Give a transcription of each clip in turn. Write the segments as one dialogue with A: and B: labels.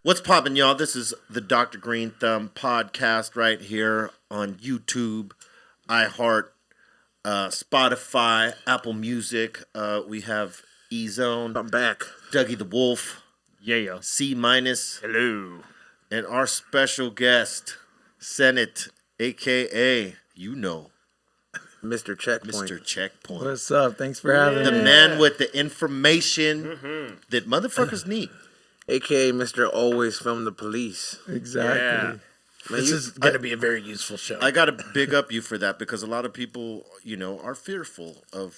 A: What's poppin', y'all? This is the Dr. Greenthumb Podcast right here on YouTube, iHeart, Spotify, Apple Music. We have E-Zone.
B: I'm back.
A: Dougie the Wolf.
C: Yeah.
A: C-. And
C: Hello.
A: our special guest, Sennett, a.k.a.
B: Mr. Checkpoint.
A: Mr. Checkpoint.
D: What's up? Thanks for having
A: The
D: me.
A: man with the information that motherfuckers need.
B: AKA Mr. Always Film the Police.
D: Exactly.
C: Yeah.
B: Man,
C: This is going to be a very useful show.
A: I got to big up you for that because a lot of people, are fearful of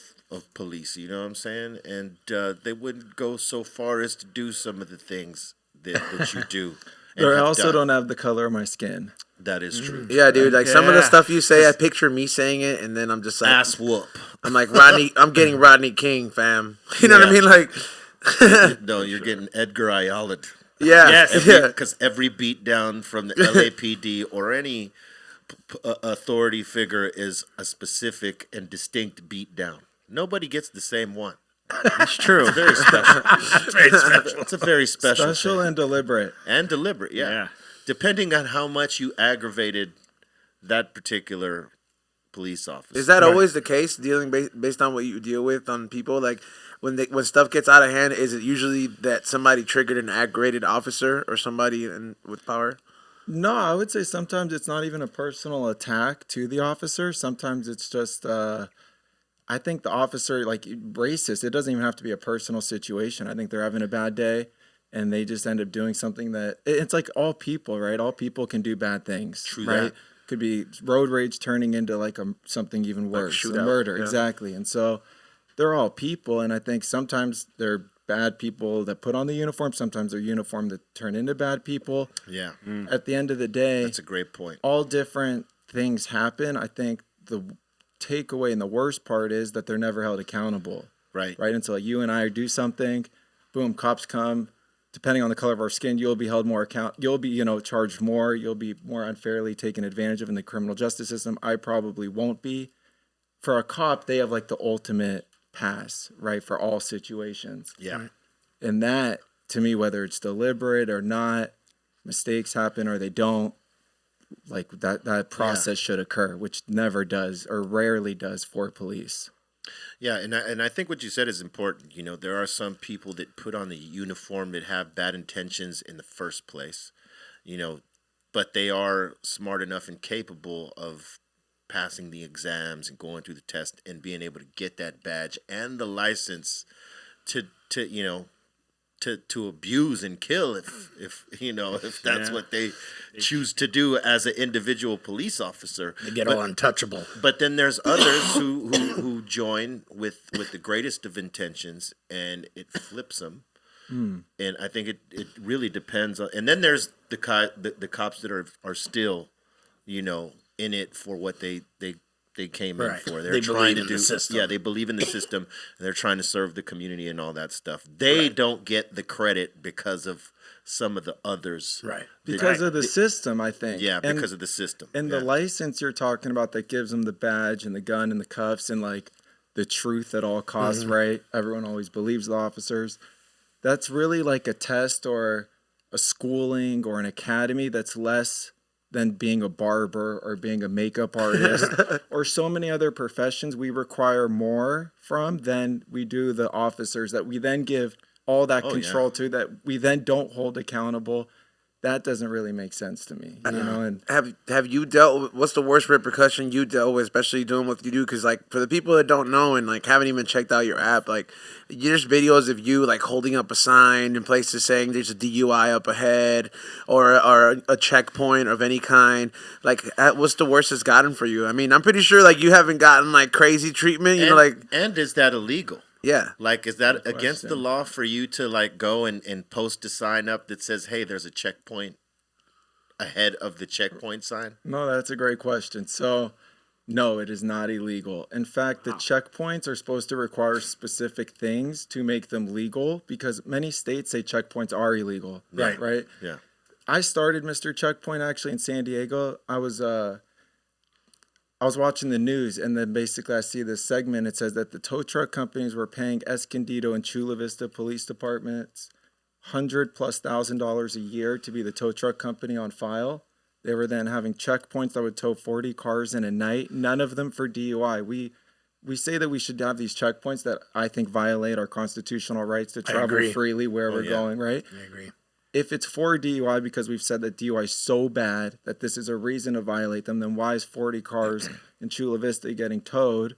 A: police, you know what I'm saying? And they wouldn't go so far as to do some of the things that you do. and
D: But I
A: have
D: also
A: done.
D: don't have the color of my skin.
A: That is true.
B: Yeah, dude. Like some of the
C: Yeah.
B: stuff you say, I picture me saying it, and then I'm just like,
A: Ass whoop.
B: I'm like Rodney. I'm getting Rodney King, fam. You know what I
A: Yeah.
B: mean? Like,
A: No, you're getting Edgar Ayala'd.
B: yeah,
C: Yes.
B: yeah.
A: Because every beat down from the LAPD or any authority figure is a specific and distinct beat down. Nobody gets the same one.
C: It's true.
A: It's very special.
C: Very special.
A: It's a very special
D: Special
A: thing.
D: and deliberate.
A: And deliberate, yeah. Depending on how much you aggravated that particular police officer.
B: Is that always the case? Dealing based on what you deal with on people, like when stuff gets out of hand, is it usually that somebody triggered an aggravated officer or somebody with power?
D: No, I would say sometimes it's not even a personal attack to the officer. Sometimes it's just, I think the officer, like racist, it doesn't even have to be a personal situation. I think they're having a bad day and they just end up doing something that, it's like all people, right? All people can do bad things,
A: True
D: right?
A: that.
D: Could be road rage turning into like something even worse, a
B: shootout,
D: murder,
B: yeah.
D: exactly. And so they're all people, and I think sometimes they're bad people that put on the uniform. Sometimes they're uniform that turn into bad people.
A: Yeah,
D: At the end of the day,
A: that's a great point.
D: all different things happen. I think the takeaway and the worst part is that they're never held accountable.
A: Right.
D: Right. Until you and I do something, boom, cops come. Depending on the color of our skin, you'll be held more account. You'll be, charged more. You'll be more unfairly taken advantage of in the criminal justice system. I probably won't be. For a cop, they have like the ultimate pass, right, for all situations.
A: Yeah.
D: And that, to me, whether it's deliberate or not, mistakes happen or they don't, like that process should occur, which never does or rarely does for police.
A: Yeah, and I think what you said is important. There are some people that put on the uniform that have bad intentions in the first place, but they are smart enough and capable of passing the exams and going through the test and being able to get that badge and the license to abuse and kill if that's what they choose to do as an individual police officer.
C: They get all untouchable.
A: But then there's others who join with the greatest of intentions and it flips them. And I think it really depends on. And then there's the cops that are still, in it for what they came in
C: Right.
A: for. They're
C: They
A: trying
C: believe
A: to
C: in
A: do.
C: the system.
A: Yeah, they believe in the system. And they're trying to serve the community and all that stuff. They don't get the credit because of some of the others.
C: Right.
D: Because of the system, I think.
A: Yeah,
D: And-
A: because of the system.
D: And
A: yeah.
D: the license you're talking about that gives them the badge and the gun and the cuffs and like the truth at all costs, right? Everyone always believes the officers. That's really like a test or a schooling or an academy that's less than being a barber or being a makeup artist or so many other professions we require more from than we do the officers that we then give all that control to, that we then don't hold accountable. That doesn't really make sense to me, And
B: Have you dealt with, what's the worst repercussion you dealt with, especially doing what you do? Because like for the people that don't know and like haven't even checked out your app, like there's videos of you like holding up a sign in places saying there's a DUI up ahead or a checkpoint of any kind. Like what's the worst it's gotten for you? I mean, I'm pretty sure like you haven't gotten like crazy treatment,
A: and is that illegal?
B: Yeah.
A: Like, is that
D: Good
A: against the
D: question.
A: law for you to like go and post a sign up that says, "Hey, there's a checkpoint ahead of the checkpoint sign"?
D: No, that's a great question. So, no, it is not illegal. In fact, the checkpoints are supposed to require specific things to make them legal because many states say checkpoints are illegal.
A: Right.
D: Right.
A: Yeah.
D: I started Mr. Checkpoint actually in San Diego. I was watching the news, and then basically I see this segment. It says that the tow truck companies were paying Escondido and Chula Vista police departments $100,000+ a year to be the tow truck company on file. They were then having checkpoints that would tow 40 cars in a night, none of them for DUI. We say that we should have these checkpoints that I think violate our constitutional rights to travel freely where we're going, right?
C: I agree.
D: If it's for DUI because we've said that DUI is so bad that this is a reason to violate them, then why is 40 cars in Chula Vista getting towed?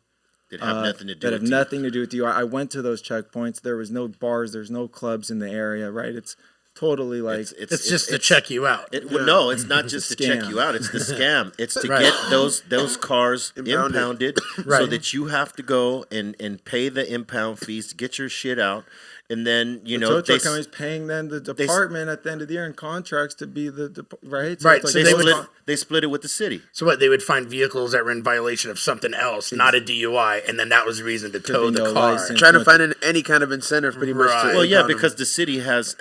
A: That have nothing to do with
D: nothing to do with DUI. I went to those checkpoints. There was no bars. There's no clubs in the area, right? It's totally like...
C: It's just to check you out.
A: Well, no, it's not just to check you out. It's the scam. It's to get those cars impounded so that you have to go and pay the impound fees to get your shit out. And then,
D: the tow truck company's paying then the department at the end of the year in contracts to be right? So
C: right.
D: Like
C: So
A: they split it with the city.
C: So what? They would find vehicles that were in violation of something else, not a DUI, and then that was the reason to tow the car.
B: Trying to find any kind of incentive, pretty much.
A: Well, yeah, because the city has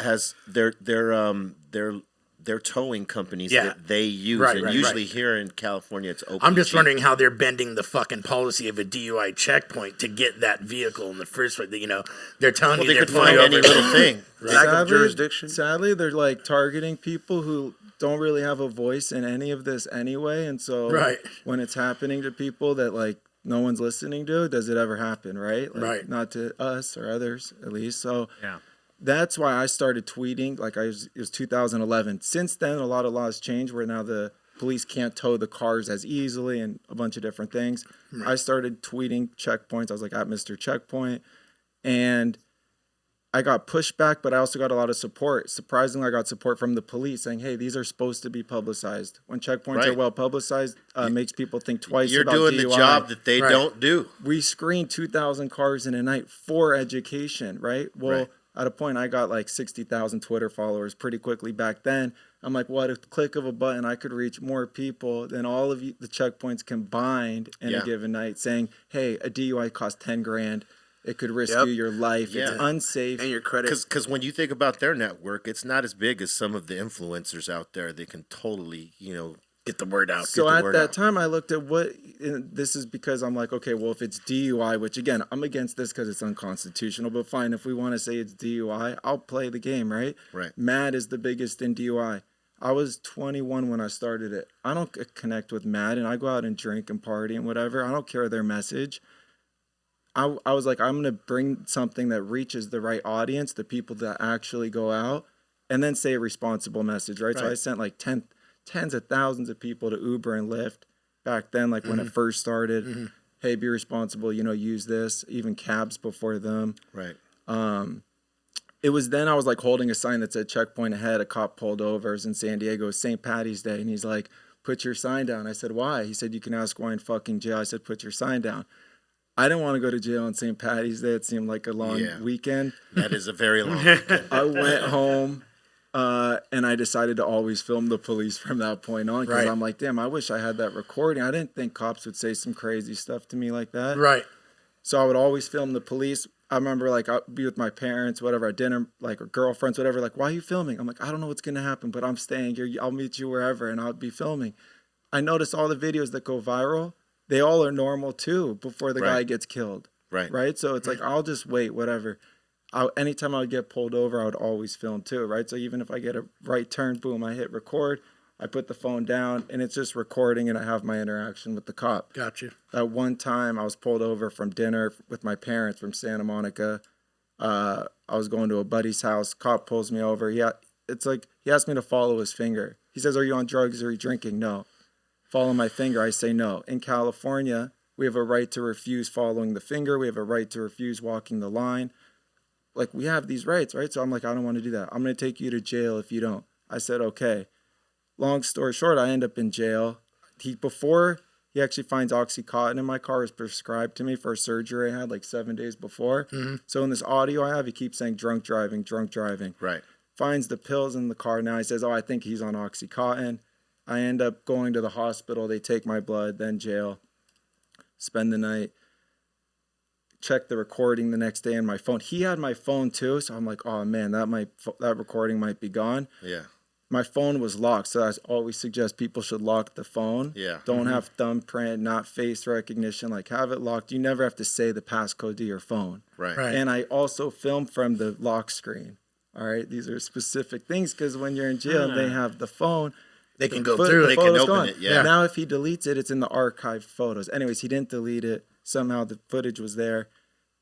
A: their towing companies that they use, usually here in California, it's OPG.
C: I'm just wondering how they're bending the fucking policy of a DUI checkpoint to get that vehicle in the first place. You know, they're telling you
A: they
C: they're
A: could find any little thing.
B: Lack of jurisdiction.
D: Sadly, they're like targeting people who don't really have a voice in any of this anyway, and so when it's happening to people that like no one's listening to, does it ever happen, right? Like, not to us or others, at least. So
C: yeah.
D: That's why I started tweeting. Like it was 2011. Since then, a lot of laws changed where now the police can't tow the cars as easily and a bunch of different things. Right. I started tweeting checkpoints. I was like, at Mr. Checkpoint. And I got pushback, but I also got a lot of support. Surprisingly, I got support from the police saying, hey, these are supposed to be publicized. When checkpoints are well publicized, makes people think twice about DUI.
A: You're doing the job that they don't do.
D: We screen 2,000 cars in a night for education, right? Well, at a point, I got like 60,000 Twitter followers pretty quickly back then. I'm like, what? At the click of a button, I could reach more people than all of the checkpoints combined in a given night saying, hey, a DUI costs 10 grand. It could risk you your life. It's unsafe.
B: And your credit.
A: Because when you think about their network, it's not as big as some of the influencers out there. They can totally,
C: get the word out.
D: So at that time, I looked at this is because I'm like, okay, well, if it's DUI, which again, I'm against this because it's unconstitutional, but fine, if we want to say it's DUI, I'll play the game, right?
A: Right.
D: MAD is the biggest in DUI. I was 21 when I started it. I don't connect with MAD, and I go out and drink and party and whatever. I don't care their message. I was like, I'm going to bring something that reaches the right audience, the people that actually go out, and then say a responsible message, right? So I sent like tens of thousands of people to Uber and Lyft back then, like when it first started. Hey, be responsible, use this, even cabs before them.
A: Right.
D: It was then I was like holding a sign that said checkpoint ahead. A cop pulled over. It was in San Diego, St. Patty's Day. And he's like, put your sign down. I said, why? He said, you can ask why in fucking jail. I said, put your sign down. I didn't want to go to jail on St. Patty's Day. It seemed like a long weekend.
A: That is a very long weekend.
D: I went home. And I decided to always film the police from that point on because I'm like, damn, I wish I had that recording. I didn't think cops would say some crazy stuff to me like that.
C: Right.
D: So I would always film the police. I remember like I'd be with my parents, whatever, at dinner, like or girlfriends, whatever. Like, why are you filming? I'm like, I don't know what's going to happen, but I'm staying here. I'll meet you wherever and I'll be filming. I noticed all the videos that go viral, they all are normal too before the guy gets killed. Right. So it's like, I'll just wait, whatever. Anytime I would get pulled over, I would always film too, right? So even if I get a right turn, boom, I hit record, I put the phone down, and it's just recording, and I have my interaction with the cop.
C: Gotcha.
D: That one time, I was pulled over from dinner with my parents from Santa Monica. I was going to a buddy's house. Cop pulls me over. He asked me to follow his finger. He says, are you on drugs or are you drinking? No. Follow my finger. I say no. In California, we have a right to refuse following the finger. We have a right to refuse walking the line. Like, we have these rights, right? So I'm like, I don't want to do that. I'm going to take you to jail if you don't. I said, okay. Long story short, I end up in jail. Before he actually finds Oxycontin in my car, was prescribed to me for a surgery I had like 7 days before. So in this audio I have, he keeps saying drunk driving.
A: Right.
D: Finds the pills in the car. Now he says, I think he's on Oxycontin. I end up going to the hospital. They take my blood, then jail. Spend the night. Check the recording the next day on my phone. He had my phone too, so I'm like, oh man, that recording might be gone.
A: Yeah.
D: My phone was locked, so I always suggest people should lock the phone.
A: Yeah.
D: Don't have thumbprint, not face recognition. Like, have it locked. You never have to say the passcode to your phone.
A: Right.
D: And I also filmed from the lock screen. All right, these are specific things because when you're in jail, they have the phone.
C: They can go through it.
A: They can open it, yeah.
D: Now, if he deletes it, it's in the archived photos. Anyways, he didn't delete it. Somehow the footage was there.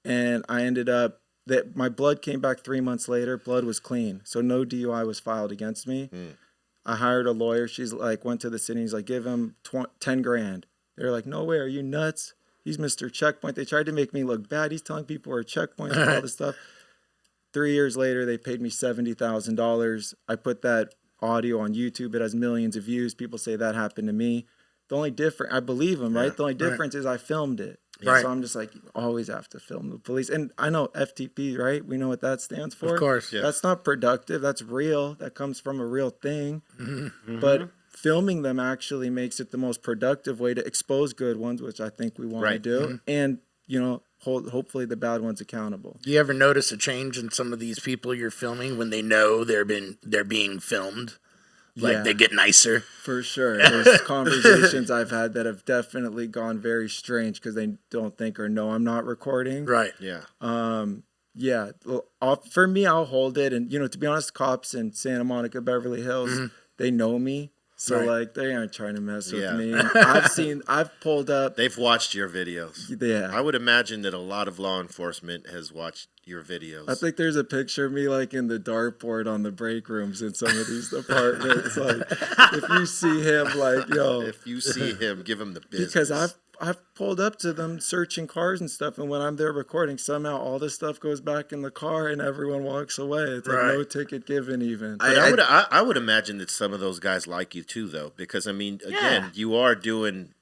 D: And I ended up, that my blood came back 3 months later. Blood was clean. So no DUI was filed against me. I hired a lawyer. She's like, went to the city. He's like, give him 10 grand. They're like, no way. Are you nuts? He's Mr. Checkpoint. They tried to make me look bad. He's telling people we're checkpoints and all this stuff. 3 years later, they paid me $70,000. I put that audio on YouTube. It has millions of views. People say that happened to me. The only difference, I believe them, right? The only difference is I filmed it.
C: Right.
D: So I'm just like, you always have to film the police. And I know FTP, right? We know what that stands for.
C: Of course.
A: Yeah.
D: That's not productive. That's real. That comes from a real thing. But filming them actually makes it the most productive way to expose good ones, which I think we want to do. And, you know, hold hopefully the bad ones accountable.
C: Do you ever notice a change in some of these people you're filming when they know they're being filmed? Like they get nicer?
D: For sure. There's conversations I've had that have definitely gone very strange because they don't think or know I'm not recording.
C: Right.
A: Yeah.
D: Yeah. For me, I'll hold it. And, you know, to be honest, cops in Santa Monica, Beverly Hills, they know me. So, like, they aren't trying to mess with me. I've pulled up.
A: They've watched your videos.
D: Yeah.
A: I would imagine that a lot of law enforcement has watched your videos.
D: I think there's a picture of me, like, in the dartboard on the break rooms in some of these departments. Like, if you see him, like, yo.
A: If you see him, give him the business.
D: Because I've pulled up to them searching cars and stuff, and when I'm there recording, somehow all this stuff goes back in the car and everyone walks away. It's like no ticket given even.
A: But I would imagine that some of those guys like you too, though, because I mean, again, you are doing.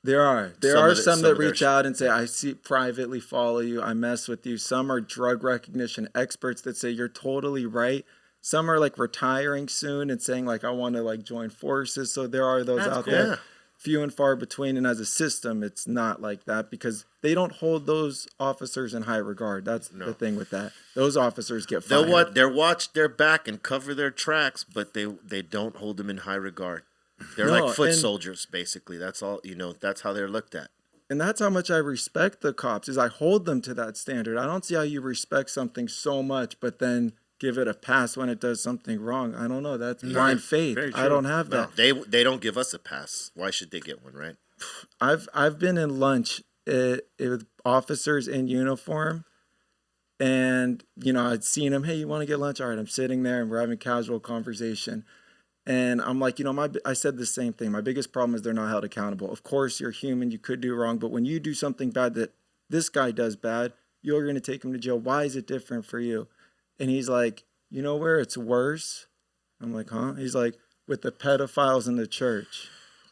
D: There are some that reach out and say, I privately follow you, I mess with you. Some are drug recognition experts that say you're totally right. Some are like retiring soon and saying like I want to like join forces. So there are those out there. Few and far between, and as a system, it's not like that because they don't hold those officers in high regard. That's the thing with that. Those officers get fired.
A: They'll watch their back and cover their tracks, but they don't hold them in high regard. They're like foot soldiers, basically. That's all. You know, that's how they're looked at.
D: And that's how much I respect the cops. Is I hold them to that standard. I don't see how you respect something so much, but then give it a pass when it does something wrong. I don't know. That's blind faith. I don't have that.
A: They don't give us a pass. Why should they get one, right?
D: I've been in lunch with officers in uniform, and you know I'd seen them. Hey, you want to get lunch? All right, I'm sitting there and we're having casual conversation, and I'm like, you know, I said the same thing. My biggest problem is they're not held accountable. Of course, you're human. You could do wrong, but when you do something bad that this guy does bad, you're going to take him to jail. Why is it different for you? And he's like, you know where it's worse? I'm like, huh? He's like, with the pedophiles in the church.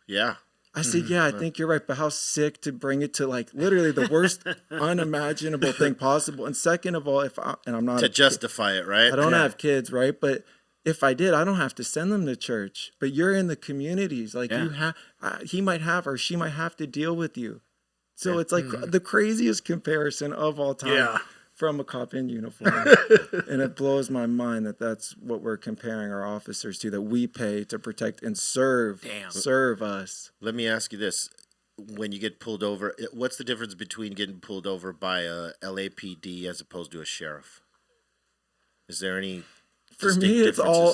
A: Yeah.
D: I said, yeah, I think you're right. But how sick to bring it to like literally the worst unimaginable thing possible. And second of all, I'm not
A: to justify it, right?
D: I don't have kids, right? But if I did, I don't have to send them to church. But you're in the communities, like you have. He might have or she might have to deal with you. So it's like the craziest comparison of all time. Yeah. From a cop in uniform. And it blows my mind that that's what we're comparing our officers to, that we pay to protect and serve us.
A: Let me ask you this. When you get pulled over, what's the difference between getting pulled over by a LAPD as opposed to a sheriff? Is there any
D: For me, it's all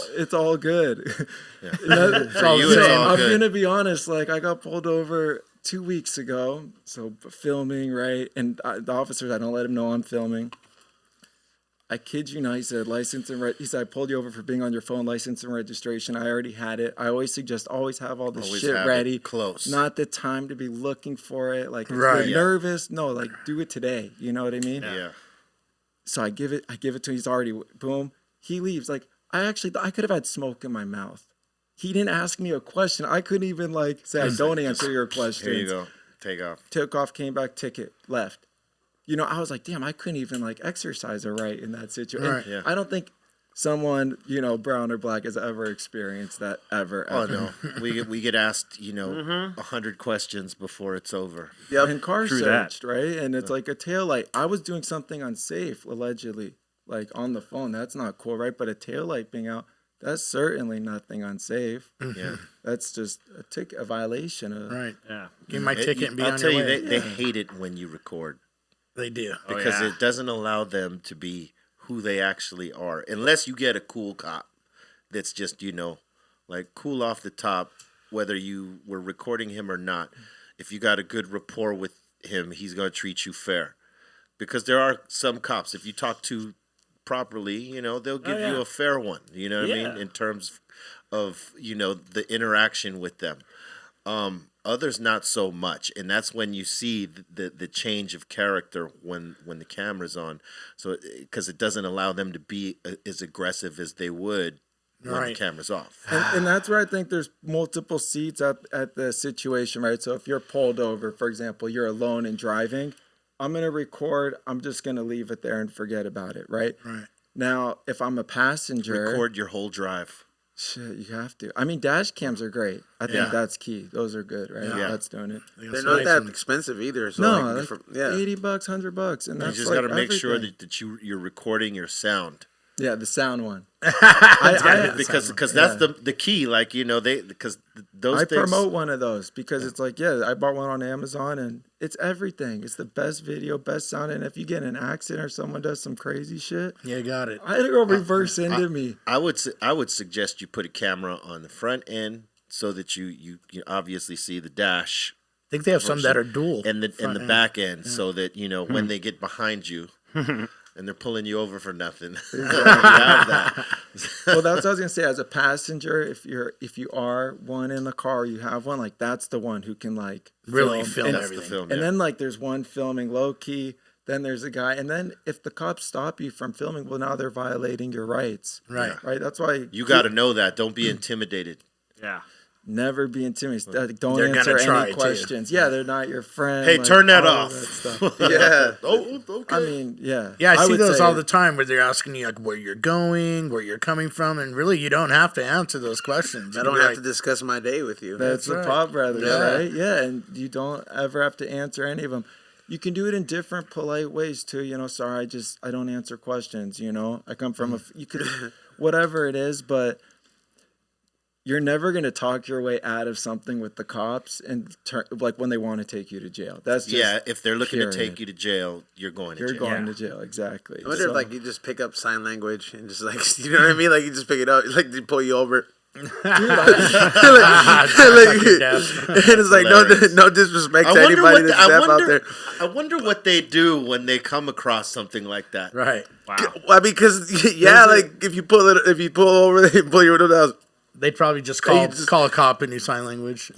D: good.
A: Yeah. For you, it's all
D: I'm
A: good.
D: going to be honest. Like, I got pulled over 2 weeks ago, so filming, right? And the officers, I don't let him know I'm filming. I kid you not, he said, he said, I pulled you over for being on your phone, license and registration. I already had it. I always suggest always have all this shit ready.
A: Close.
D: Not the time to be looking for it. Like, if you're nervous, no, like, do it today. You know what I mean?
A: Yeah.
D: So I give it to him. He's already, boom. He leaves. Like, I could have had smoke in my mouth. He didn't ask me a question. I couldn't even like say, I don't answer your questions.
A: Here you go. Take off.
D: Took off, came back, ticket, left. You know, I was like, damn, I couldn't even like exercise or right in that situation.
C: Right.
D: Yeah. I don't think someone, you know, brown or black has ever experienced that ever.
A: Oh, no. We get asked, you know, 100 questions before it's over.
D: Yeah, and car searched, right? And it's like a taillight. I was doing something unsafe, allegedly, like on the phone. That's not cool, right? But a taillight being out, that's certainly nothing unsafe.
A: Yeah.
D: That's just a violation of...
C: Right. Yeah. Give me my ticket and be
A: I'll
C: on
A: tell
C: your
A: you,
C: way.
A: they hate it when you record.
C: They do.
A: Because it doesn't allow them to be who they actually are, unless you get a cool cop that's just, like cool off the top, whether you were recording him or not. If you got a good rapport with him, he's going to treat you fair. Because there are some cops, if you talk to properly, they'll give you a fair one, you know what I mean, in terms of, the interaction with them. Others not so much, and that's when you see the change of character when the camera's on. So because it doesn't allow them to be as aggressive as they would when the camera's off.
D: And that's where I think there's multiple seats at the situation, right? So if you're pulled over, for example, you're alone and driving, I'm going to record, I'm just going to leave it there and forget about it, right?
C: Right.
D: Now, if I'm a passenger...
A: Record your whole drive.
D: Shit, you have to. I mean, dash cams are great. I think that's key. Those are good, right?
A: Yeah.
D: That's doing it.
B: They're not that expensive either. So
D: No,
B: like,
D: $80, $100, and that's
A: You just
D: like
A: got to make sure
D: everything.
A: that you're recording your sound.
D: Yeah, the sound one.
A: Because that's the key. Like, those
D: I
A: things.
D: promote one of those because it's like, I bought one on Amazon and it's everything. It's the best video, best sound. And if you get in an accident or someone does some crazy shit,
C: You got it.
D: I had to go reverse into me.
A: I would suggest you put a camera on the front end so that you obviously see the dash.
C: I think they have some that are dual.
A: And the back end so that, when they get behind you and they're pulling you over for nothing. You have that.
D: Well, that's what I was gonna say. As a passenger, if you are one in the car, you have one, like that's the one who can like
C: Really film
D: and,
C: everything.
D: And then like there's one filming low key. Then there's a guy, and then if the cops stop you from filming, well, now they're violating your rights.
C: Right.
D: Right. That's why
A: You got to know that. Don't be intimidated.
E: Yeah.
D: never be intimidated. Don't
C: They're
D: answer
C: gonna try
D: any
C: to.
D: questions. Yeah, they're not your friend.
A: Hey,
D: like,
A: turn that
D: all
A: off.
D: of stuff.
B: Yeah.
A: Oh, okay.
D: I mean, yeah.
C: Yeah, I see
D: would
C: those
D: say-
C: all the time where they're asking you like where you're going, where you're coming from, and really you don't have to answer those questions. You
B: I
C: can
B: don't
C: be
B: have
C: like,
B: to discuss my day with you.
D: That's the
C: right.
D: Pop Brothers,
C: Yeah.
D: right? Yeah, and you don't ever have to answer any of them. You can do it in different polite ways too. You know, sorry, I don't answer questions. You know, I come from you could, whatever it is, but you're never going to talk your way out of something with the cops and like when they want to take you to jail. That's just,
A: Yeah, if they're looking to
D: period.
A: take you to jail, you're going to
D: You're
A: jail.
D: going
E: Yeah.
D: to jail, exactly.
B: I wonder
D: So-
B: if like you just pick up sign language and just like you know what I mean, like you just pick it up, like they pull you over.
D: Dude,
B: Like, and it's like
A: Hilarious.
B: no disrespect to anybody that's deaf out there.
A: I wonder what they do when they come across something like that.
C: right.
E: Wow.
B: Well, because yeah, like if you pull over, they pull your window down.
C: They'd probably just
B: Hey,
C: call a cop in your sign language.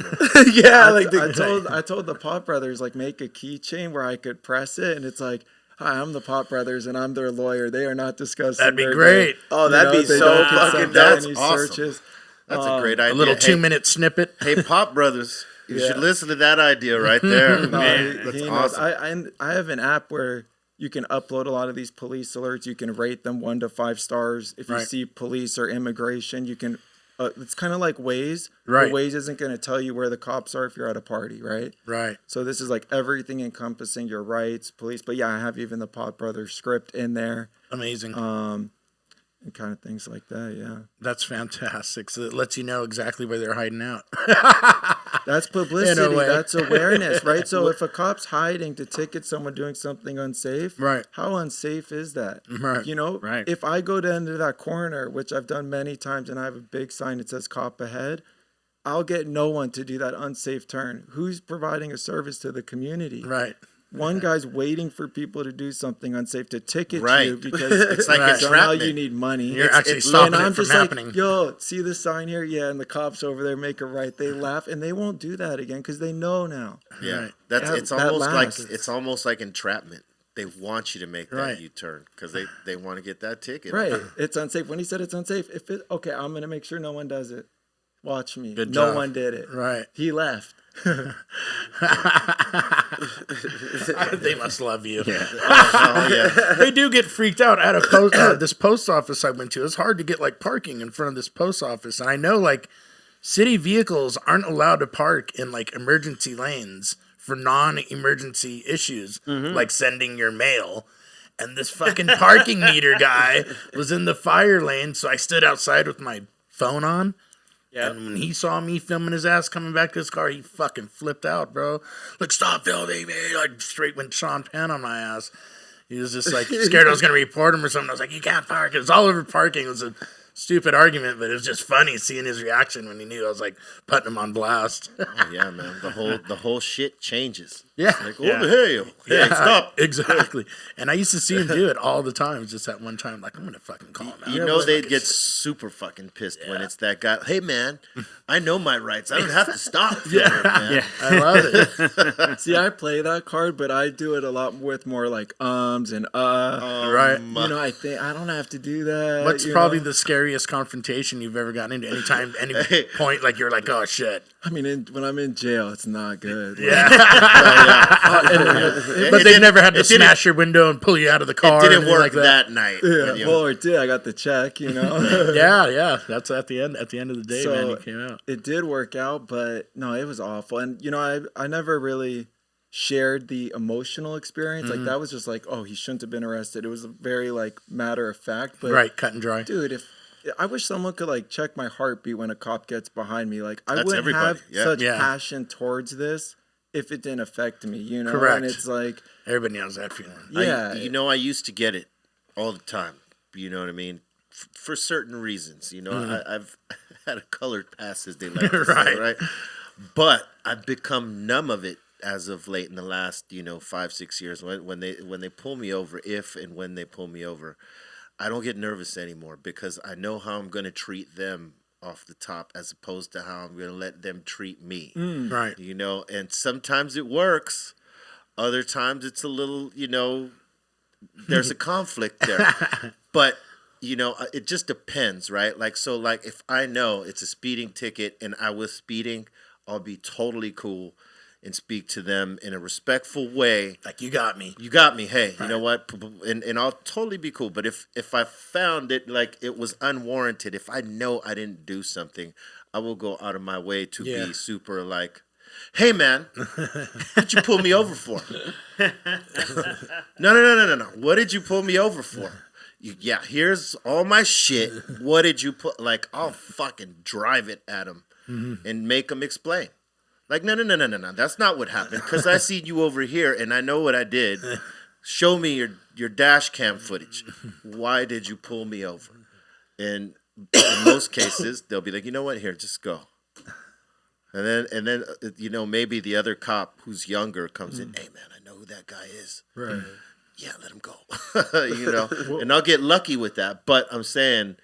B: Yeah,
D: I,
B: like
D: I told the Pop Brothers, like, make a keychain where I could press it, and it's like, hi, I'm the Pop Brothers, and I'm their lawyer. They are not discussing.
C: That'd be
D: their
C: great.
D: day.
B: Oh,
D: You
B: that'd
D: know,
B: be
D: they
B: so
D: don't
B: fucking
D: consent to
B: dope.
D: any
A: That's awesome.
D: searches.
A: That's a great idea.
C: A little
A: Hey,
C: 2-minute snippet.
A: Hey, Pop Brothers, you
D: Yeah.
A: should listen to that idea right there.
D: No,
E: Man,
A: That's
D: he knows.
A: awesome.
D: I have an app where you can upload a lot of these police alerts. You can rate them 1 to 5 stars. If you
C: Right.
D: see police or immigration, you can. It's kind of like Waze.
C: Right.
D: But Waze isn't going to tell you where the cops are if you're at a party, right?
C: Right.
D: So this is like everything encompassing your rights, police. But yeah, I have even the Pop Brothers script in there,
C: Amazing.
D: and kind of things like that. Yeah,
C: That's fantastic. So it lets you know exactly where they're hiding out.
D: that's publicity.
C: way.
D: That's awareness, right? So if a cop's hiding to ticket someone doing something unsafe,
C: Right.
D: How unsafe is that?
C: Right.
D: You know,
E: Right.
D: if I go down to that corner, which I've done many times, and I have a big sign that says "cop ahead," I'll get no one to do that unsafe turn. Who's providing a service to the community?
C: Right.
D: One guy's waiting for people to do something unsafe to ticket
A: Right.
D: you because
A: It's like
C: Right.
D: somehow
A: entrapment.
D: you need money.
C: You're actually
A: it's-
C: stopping
D: and I'm
C: it from
D: just
C: happening.
D: like, yo, see the sign here? Yeah, and the cops over there make a right. They laugh and they won't do that again because they know now.
A: Yeah,
C: Right.
A: that's
D: That-
A: it's
D: that
A: almost
D: lasts.
A: like entrapment. They want you to make that
C: Right.
A: U-turn because they want to get that ticket.
D: Right. It's unsafe. When he said it's unsafe, okay, I'm gonna make sure no one does it. Watch me.
C: Good
D: no
C: job.
D: one did it.
C: Right.
D: He left.
C: They must love you.
A: Oh yeah.
C: They do get freaked out at this post office I went to. It's hard to get like parking in front of this post office, and I know like city vehicles aren't allowed to park in like emergency lanes for non-emergency issues, like sending your mail. And this fucking parking meter guy was in the fire lane, so I stood outside with my phone on. And when he saw me filming his ass coming back to his car, he fucking flipped out, bro. Like, stop filming me. Like, straight went Sean Penn on my ass. He was just like scared I was going to report him or something. I was like, you can't park. It was all over parking. It was a stupid argument, but it was just funny seeing his reaction when he knew I was like putting him on blast.
A: Oh, yeah, man. The whole shit changes.
C: Yeah.
A: Like, what the hell? Hey, stop.
C: Exactly. And I used to see him do it all the time. It was just that one time, like, I'm going to fucking call him out.
A: You know they get super fucking pissed when it's that guy. Hey, man, I know my rights. I don't have to stop. Man.
C: I love it.
D: See, I play that card, but I do it a lot with more like ums and
C: Right.
D: You know, I think I don't have to do that.
C: What's
D: you
C: probably
D: know?
C: the scariest confrontation you've ever gotten into? Any point, like you're like, oh shit.
D: I mean, when I'm in jail, it's not good.
C: Yeah.
A: It
C: But they've
A: didn't-
C: never had to
A: it didn't-
C: smash your window and pull you out of the car.
A: It
C: or
A: didn't
C: anything
A: work
C: like
A: that night.
D: Yeah,
A: You know.
D: well, it did. I got the check, you know.
C: Yeah. That's at the end. At the end of the day,
D: So,
C: man, you came out.
D: It did work out, but no, it was awful. And you know, I never really shared the emotional experience. Like that was just like, oh, he shouldn't have been arrested. It was a very like matter of fact. But
C: Right, cut and dry.
D: dude, if I wish someone could like check my heartbeat when a cop gets behind me. Like I
A: That's
D: wouldn't
A: everybody,
D: have
A: yeah.
D: such
C: Yeah.
D: passion towards this if it didn't affect me, you know.
C: Correct.
D: And it's like,
C: Everybody knows that feeling.
D: yeah,
A: I used to get it all the time. You know what I mean? For certain reasons. You know, I've had a colored pass, as they like to say,
C: Right.
A: right? But I've become numb of it as of late in the last, 5-6 years. When they pull me over, if and when they pull me over, I don't get nervous anymore because I know how I'm going to treat them off the top as opposed to how I'm going to let them treat me.
C: Right.
A: You know, and sometimes it works. Other times it's a little, there's a conflict there. But, it just depends, right? Like, so like if I know it's a speeding ticket and I was speeding, I'll be totally cool and speak to them in a respectful way.
C: Like, you got me.
A: You got me. Hey, you know what? And I'll totally be cool. But if I found it like it was unwarranted, if I know I didn't do something, I will go out of my way to be super like, hey, man, what'd you pull me over for? No. What did you pull me over for? Here's all my shit. What did you put? Like, I'll fucking drive it at him and make him explain. Like, no. That's not what happened. Because I see you over here and I know what I did. Show me your dash cam footage. Why did you pull me over? And in most cases, they'll be like, you know what? Here, just go. And then maybe the other cop who's younger comes in. Hey, man, I know who that guy is.
D: right.
A: Yeah, let him go. And I'll get lucky with that. But I'm saying,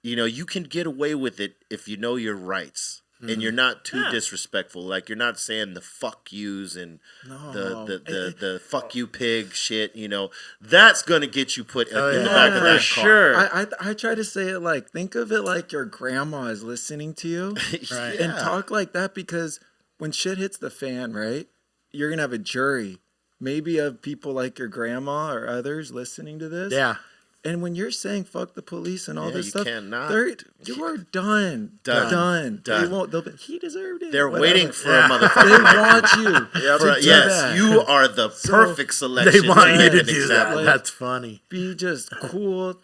A: you can get away with it if you know your rights. And you're not too disrespectful. Like, you're not saying the fuck yous and the fuck you pig shit, That's going to get you put in the back of that
E: sure.
D: I try to say it like, think of it like your grandma is listening to you.
C: Right.
D: And talk like that because when shit hits the fan, right, you're going to have a jury, maybe of people like your grandma or others listening to this.
C: Yeah.
D: And when you're saying fuck the police and all this
A: you
D: stuff,
A: cannot.
D: you are done.
A: Done.
D: They won't. He deserved it.
A: They're
D: whatever.
A: waiting for a motherfucker.
D: They
A: like that.
D: want you. to do
A: Yes,
D: that.
A: you are the perfect selection.
C: They want you
A: make
C: to
A: an
C: do
A: example.
C: that. That's funny.
D: Be just cool,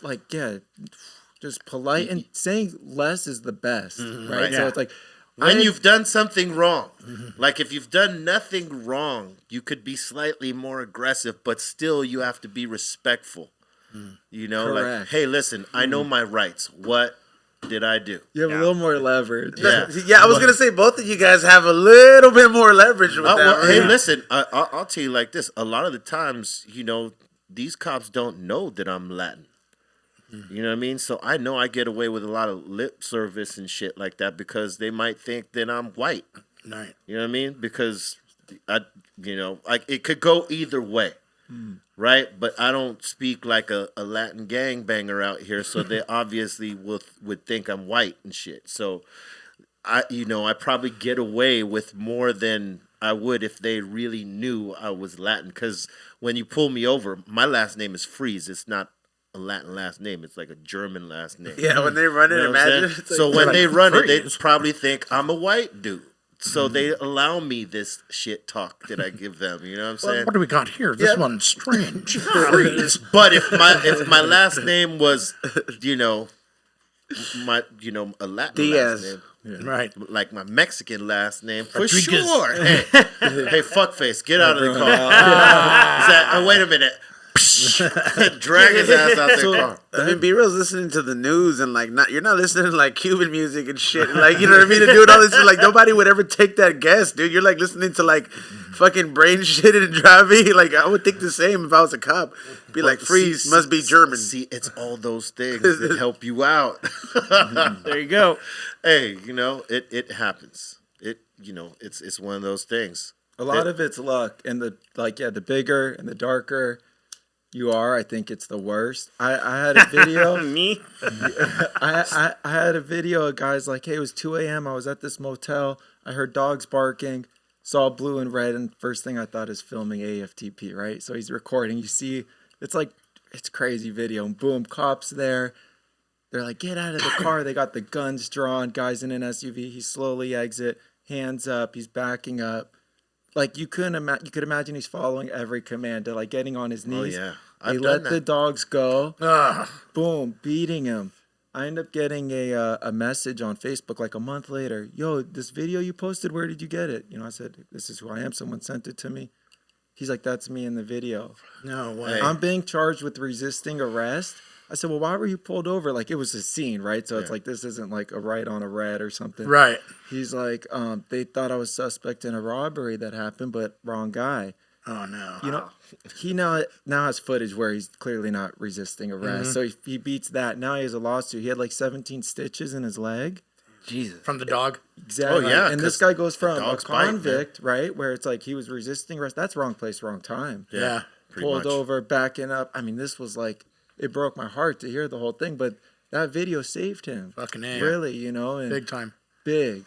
D: just polite, and saying less is the best, right?
A: Right.
D: So
C: Yeah.
D: it's like
A: When you've done something wrong, like if you've done nothing wrong, you could be slightly more aggressive, but still you have to be respectful. Like,
D: Correct.
A: hey, listen, I know my rights. What did I do?
D: you have a little more leverage.
A: Yeah.
B: I was gonna say both of you guys have a little bit more leverage with that.
A: Well, hey,
B: right?
A: listen, I'll tell you like this. A lot of the times, these cops don't know that I'm Latin. You know what I mean? So I know I get away with a lot of lip service and shit like that because they might think that I'm white.
C: Right.
A: You know what I mean? Because it could go either way, right? But I don't speak like a Latin gangbanger out here, so they obviously would think I'm white and shit. So I probably get away with more than I would if they really knew I was Latin. Because when you pull me over, my last name is Freeze. It's not a Latin last name. It's like a German last name.
B: Yeah, when they run it,
A: You know what I'm
B: imagine.
A: saying?
B: It's like,
A: So when they run it, they
C: Freeze.
A: probably think I'm a white dude. So they allow me this shit talk that I give them. You know what I'm saying?
C: What do we got here? This one's strange. Freeze.
A: But if my last name was, a Latin
B: Diaz.
A: last name,
C: Right.
A: like my Mexican last name, for
C: Rodriguez.
A: sure. Hey, fuckface, get out of the car. Wait a minute. drag his ass out the car.
B: I mean, B-Real's listening to the news and like you're not listening to like Cuban music and shit. And, like, you know what I mean? And doing all this, like nobody would ever take that guess, dude. You're like listening to like fucking brain shit and driving. Like I would think the same if I was a cop. Be like, freeze, must be German.
A: See, it's all those things that help you out.
E: There you go.
A: Hey, it happens. It's one of those things.
D: A lot of it's luck, and the bigger and the darker you are, I think it's the worst. I had a video.
E: Me?
D: I had a video of guys like, hey, it was 2 a.m. I was at this motel. I heard dogs barking, saw blue and red, and first thing I thought is filming AFTP, right? So he's recording. You see, it's crazy video. And boom, cops there. They're like, get out of the car. They got the guns drawn. Guy's in an SUV. He slowly exit, hands up. He's backing up. Like you could imagine he's following every command to like getting on his knees.
A: Oh yeah,
D: They let the dogs go. Boom, beating him. I end up getting a message on Facebook like a month later. Yo, this video you posted, where did you get it? I said, this is who I am. Someone sent it to me. He's like, that's me in the video.
C: No way.
D: I'm being charged with resisting arrest. I said, well, why were you pulled over? Like, it was a scene, right? So it's like, this isn't like a write on a red or something.
C: Right.
D: He's like, they thought I was suspect in a robbery that happened, but wrong guy.
C: Oh, no.
D: He now has footage where he's clearly not resisting arrest. So he beats that. Now he has a lawsuit. He had like 17 stitches in his leg.
E: Jesus.
C: From the dog?
D: Exactly.
A: Oh, yeah,
D: And this guy goes from a
A: dogs bite,
D: convict, right, where it's like he was resisting arrest. That's wrong place, wrong time.
C: Yeah.
A: pretty
D: Pulled
A: much.
D: over, backing up. I mean, this was like, it broke my heart to hear the whole thing, but that video saved him.
C: Fucking A.
D: Really, and
C: Big time.
D: big.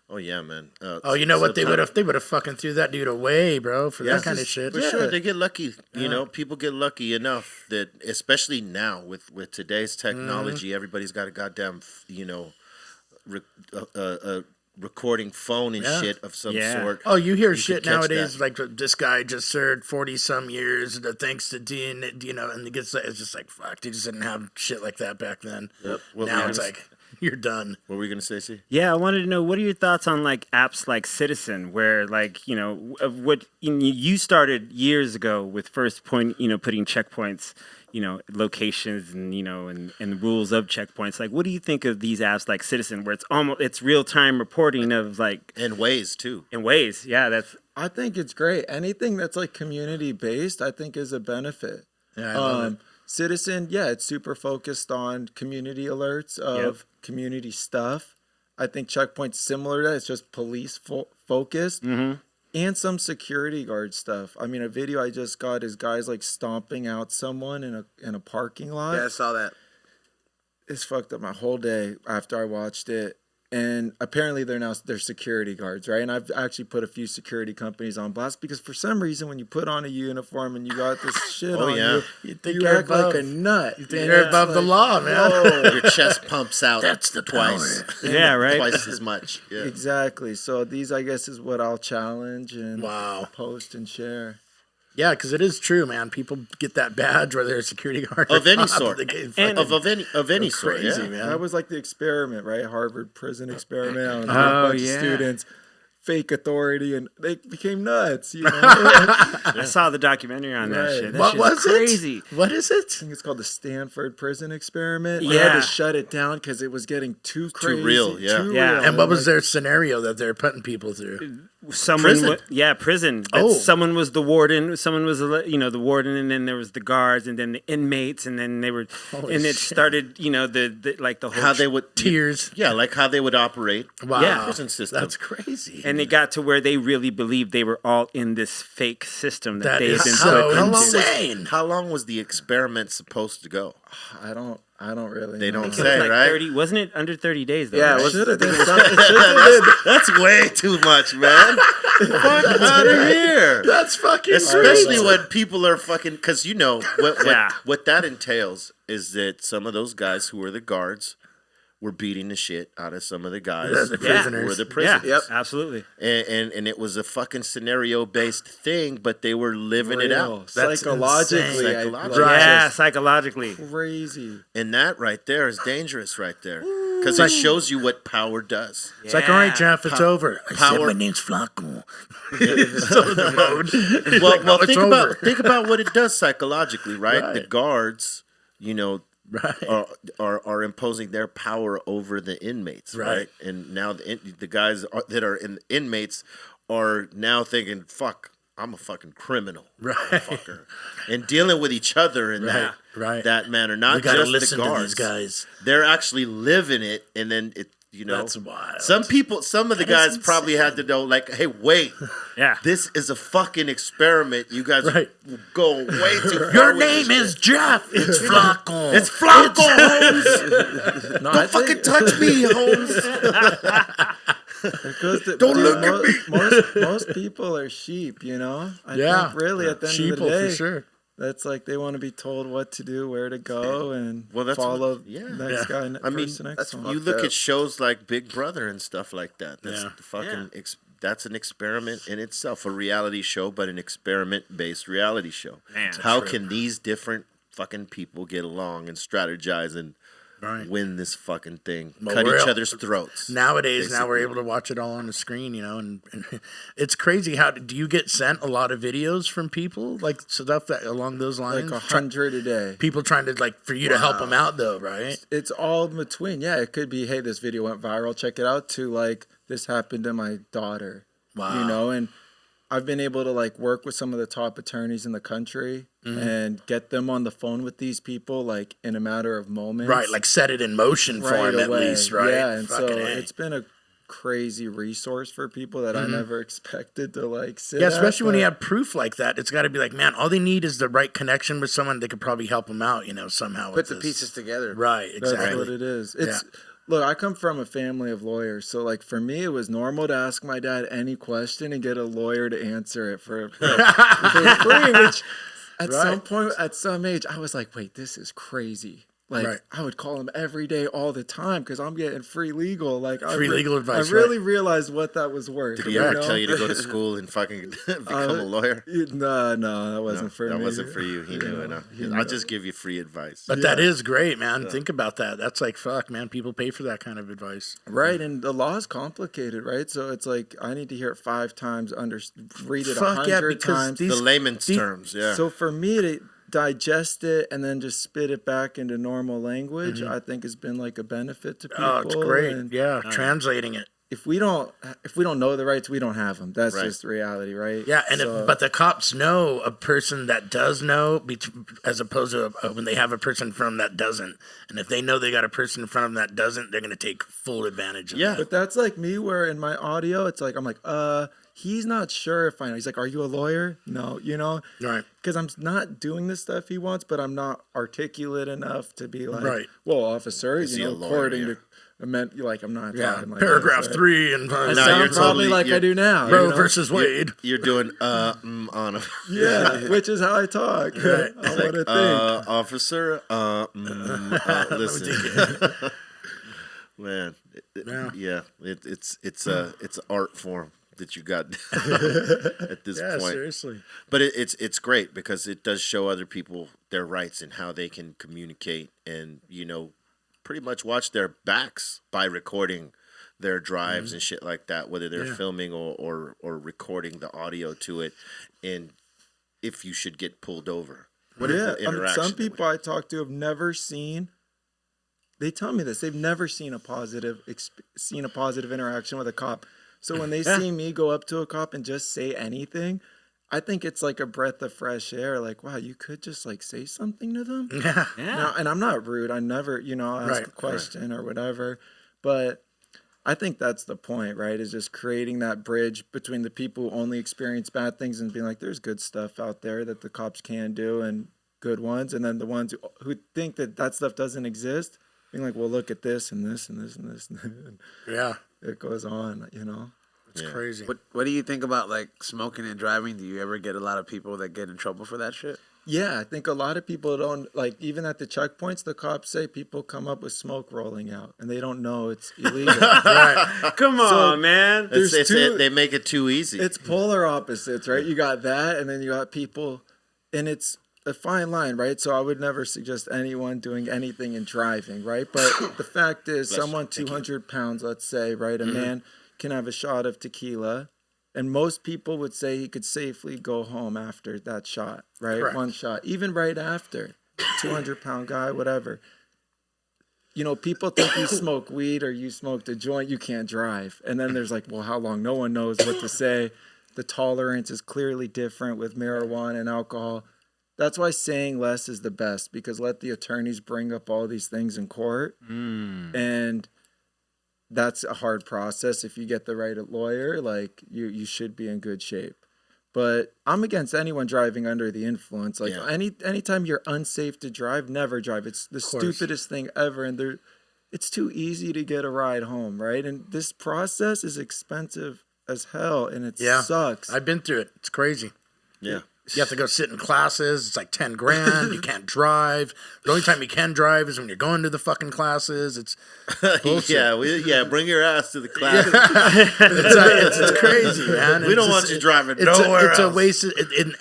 A: Oh yeah, man.
C: You know what? They would have fucking threw that dude away, bro, for that kind of shit.
A: For sure, they get lucky. People get lucky enough that, especially now with today's technology, everybody's got a goddamn recording phone and shit of some sort.
C: Oh, you hear
A: You
C: shit
A: can catch
C: nowadays
A: that.
C: like this guy just served 40-some years thanks to DNA, and it's just like, fuck, they just didn't have shit like that back then.
A: Yep. What
C: Now
A: were
C: it's
A: you
C: like, you're done.
A: What were you gonna say, C?
E: Yeah, I wanted to know, what are your thoughts on like apps like Citizen, where like of what you started years ago with first point, putting checkpoints, locations and rules of checkpoints. Like, what do you think of these apps like Citizen, where it's real time reporting of like
A: And Waze too.
E: in ways? Yeah,
D: I think it's great. Anything that's like community based, I think is a benefit.
C: Yeah, I love it.
D: Citizen, it's super focused on community alerts of community stuff. I think Checkpoint's similar to that. It's just police focused and some security guard stuff. I mean, a video I just got is guys like stomping out someone in a parking lot.
B: Yeah, I saw that.
D: It's fucked up my whole day after I watched it. And apparently they're security guards, right? And I've actually put a few security companies on blast because for some reason when you put on a uniform and you got this shit on
C: You
D: you act like a nut. You think
C: You're above the law, man.
A: Your chest pumps out.
C: That's the
A: twice.
C: power.
E: yeah, right.
A: Twice as much. Yeah.
D: Exactly. So these, I guess, is what I'll challenge and
C: Wow.
D: post and share.
C: Yeah, because it is true, man. People get that badge where they're a security guard
A: Of
C: or
A: any
C: cop,
A: sort.
C: they get
E: And-
C: fucking
A: Of any sort.
C: crazy,
A: Yeah.
C: man.
D: That was like the experiment, right? Harvard prison experiment. I was
E: Oh,
D: a bunch
E: yeah.
D: of students, fake authority, and they became nuts.
E: I saw the documentary on that
D: Right.
E: shit. That
C: What
E: shit's
C: was
E: crazy.
C: it? What is it?
D: I think it's called the Stanford prison experiment. We had
E: Yeah.
D: to shut it down because it was getting too crazy.
A: real, yeah.
D: Too
E: Yeah.
D: real.
C: And what was
D: like,
C: their scenario that they're putting people through?
A: Prison.
E: Prison.
C: Oh.
E: Someone was the warden. Someone was the warden, and then there was the guards, and then the inmates, and then they were,
C: Holy
E: and it
C: shit.
E: started, the whole.
A: How they would
C: Tears.
A: Yeah, like how they would operate.
C: Wow.
E: Yeah.
A: Prison system.
C: That's crazy.
E: and it got to where they really believed they were all in this fake system that
C: That
E: they've
C: is
E: been
C: so
E: put
A: How long
E: into.
A: was
C: insane.
A: How long was the experiment supposed to go?
D: I don't really.
A: They
D: know.
A: don't
E: It was
A: say,
E: like
A: right?
E: 30, wasn't it under 30 days though?
B: Yeah,
E: right?
B: it was-
D: Should have been.
A: That's way too much, man. Fuck out of here.
C: That's fucking
A: Especially
C: crazy.
A: when people are fucking, because
E: Yeah.
A: what that entails is that some of those guys who were the guards were beating the shit out of some of the guys
C: The
A: who
C: prisoners.
A: were the
E: Yeah,
A: prisoners.
B: Yep.
E: absolutely.
A: And it was a fucking scenario based thing, but they were living it
D: Real.
A: out.
C: That's
D: Psychologically,
A: insane.
D: I-
A: Psychologically.
C: Right.
E: Yeah, psychologically.
D: crazy.
A: And that right there is dangerous right there. Because it shows you what power does.
C: It's like, all right, Jeff, it's
A: Pow-
C: over. I said
A: power-
C: my name's Flacco. Still in the mode.
A: Well,
C: It's
A: think about what it does psychologically, right?
C: Right.
A: The guards, you know,
C: Right.
A: are imposing their power over the inmates, right? And now the guys that are inmates are now thinking, "Fuck, I'm a fucking criminal, motherfucker," and dealing with each other in that manner. Not
C: We gotta
A: just
C: listen
A: the
C: to
A: guards.
C: these guys.
A: They're actually living it, and then it. You know,
C: That's wild.
A: some of the guys probably had to know, like, hey, wait,
E: Yeah.
A: this is a fucking experiment. You guys are going way too far.
C: Your
A: with
C: name
A: this
C: is
A: shit.
C: Jeff. It's Flacco.
A: It's Flacco, Holmes. Don't fucking touch me, Holmes.
D: Don't
A: look at me.
D: Most people are sheep, you know? I
C: Yeah.
D: think really at the end
C: Sheeple
D: of the day,
C: for sure.
D: that's like they want to be told what to do, where to go, and
A: Well,
D: follow
A: what- yeah.
D: next guy,
A: I mean,
D: person next
B: that's
D: one.
A: You look at shows like Big Brother and stuff like that. That's
C: Yeah.
A: fucking. That's an experiment in itself, a reality show, but an experiment-based reality show.
E: Man.
A: How can these different fucking people get along and strategize and win this fucking thing?
C: Well,
A: Cut
C: we're
A: each
C: all-
A: other's throats.
C: Nowadays, now we're
A: basically.
C: able to watch it all on the screen, you know, and it's crazy. How do you get sent a lot of videos from people like stuff that along those lines?
D: like 100 a day.
C: People trying to like for you to help them out, though, right?
D: It's all in between. Yeah, it could be, hey, this video went viral, check it out, to like, this happened to my daughter.
C: Wow.
D: You know, and I've been able to like work with some of the top attorneys in the country and get them on the phone with these people like in a matter of moments.
C: Right, like set it in motion for
D: right
C: them at
D: away.
C: least, right?
D: Yeah, and so
C: Fucking A.
D: it's been a crazy resource for people that I never expected to like sit
C: Yeah,
D: at,
C: especially when you
D: but-
C: have proof like that, it's got to be like, man, all they need is the right connection with someone that could probably help them out, you know, somehow.
B: Put
C: with
B: the
C: this.
B: pieces together.
C: Right,
D: That's
C: exactly.
D: what it is. It's look, I come from a family of lawyers, so like for me, it was normal to ask my dad any question and get a lawyer to answer it for free. Which at some point, at some age, I was like, wait, this is crazy. Like I would call him every day, all the time, because I'm getting free legal. Like
C: Free legal advice,
D: I really realized what that was worth.
A: Did he ever tell you to go to school and fucking become a lawyer?
D: No, that wasn't for me.
A: That wasn't for you. He knew enough. I'll just give you free advice.
C: But that is great, man. Think about that. That's like, fuck, man. People pay for that kind of advice.
D: Right, and the law is complicated, right? So it's like I need to hear it 5 times, read it
C: Fuck yeah,
D: 100
C: because
D: times.
A: The layman's terms, yeah.
D: So for me to digest it and then just spit it back into normal language, I think has been like a benefit to people.
C: Oh, it's great.
D: And
C: Yeah, translating it.
D: if we don't know the rights, we don't have them. That's just reality, right?
C: Yeah, and but the cops know a person that does know, as opposed to when they have a person in front of them that doesn't. And if they know they got a person in front of them that doesn't, they're gonna take full advantage of that.
D: But that's like me, where in my audio, it's like I'm like, he's not sure if I know. He's like, are you a lawyer? No, you know,
C: Right.
D: Because I'm not doing the stuff he wants, but I'm not articulate enough to be like,
C: Right.
D: well, officer,
A: Is he a lawyer?
D: according
A: Yeah.
D: to. I meant like I'm not
C: Yeah,
D: talking like
C: paragraph
D: this, right?
C: 3 and
D: I
A: No,
D: sound
A: you're
D: probably
A: totally-
D: like I
A: you're-
D: do now.
C: Roe
D: you know?
C: versus Wade.
A: You're doing on a
D: Yeah, which is how I talk.
C: Right.
D: I want to think.
A: officer. Listen, man. It's an art form that you got at this
C: Yeah,
A: point.
C: seriously.
A: But it's great because it does show other people their rights and how they can communicate and pretty much watch their backs by recording their drives and shit like that, whether they're filming or recording the audio to it, and if you should get pulled over. What is the interaction?
D: Some people I talk to have never seen. They tell me this. They've never seen a positive interaction with a cop. So when they see me go up to a cop and just say anything, I think it's like a breath of fresh air. Like, wow, you could just like say something to them.
C: Yeah.
D: Now, and I'm not rude. I never, ask a question or whatever. But I think that's the point, right? Is just creating that bridge between the people who only experience bad things and being like, there's good stuff out there that the cops can do and good ones. And then the ones who think that stuff doesn't exist, being like, well, look at this and this and this and this. And
C: Yeah.
D: it goes on,
C: It's crazy.
B: What do you think about like smoking and driving? Do you ever get a lot of people that get in trouble for that shit?
D: Yeah, I think a lot of people don't, like, even at the checkpoints, the cops say people come up with smoke rolling out, and they don't know it's illegal.
E: Come on, man.
A: They make it too easy.
D: It's polar opposites, right? You got that, and then you got people, and it's a fine line, right? So I would never suggest anyone doing anything in driving, right? But the fact is, someone 200 pounds, let's say, right? A man can have a shot of tequila And most people would say he could safely go home after that shot, right?
C: Correct.
D: One shot, even right after, 200-pound guy, whatever. You know, people think you smoke weed or you smoked a joint, you can't drive. And then there's like, well, how long? No one knows what to say. The tolerance is clearly different with marijuana and alcohol. That's why saying less is the best, because let the attorneys bring up all these things in court. And that's a hard process. If you get the right lawyer, like you should be in good shape. But I'm against anyone driving under the influence. Like anytime you're unsafe to drive, never drive. It's the stupidest thing ever. And it's too easy to get a ride home, right? And this process is expensive as hell, and it sucks.
C: I've been through it. It's crazy.
A: Yeah.
C: You have to go sit in classes. It's like 10 grand. You can't drive. The only time you can drive is when you're going to the fucking classes. It's bullshit.
A: Bring your ass to the class.
C: It's crazy, man.
A: We don't want you driving nowhere
C: It's
A: else.
C: a waste.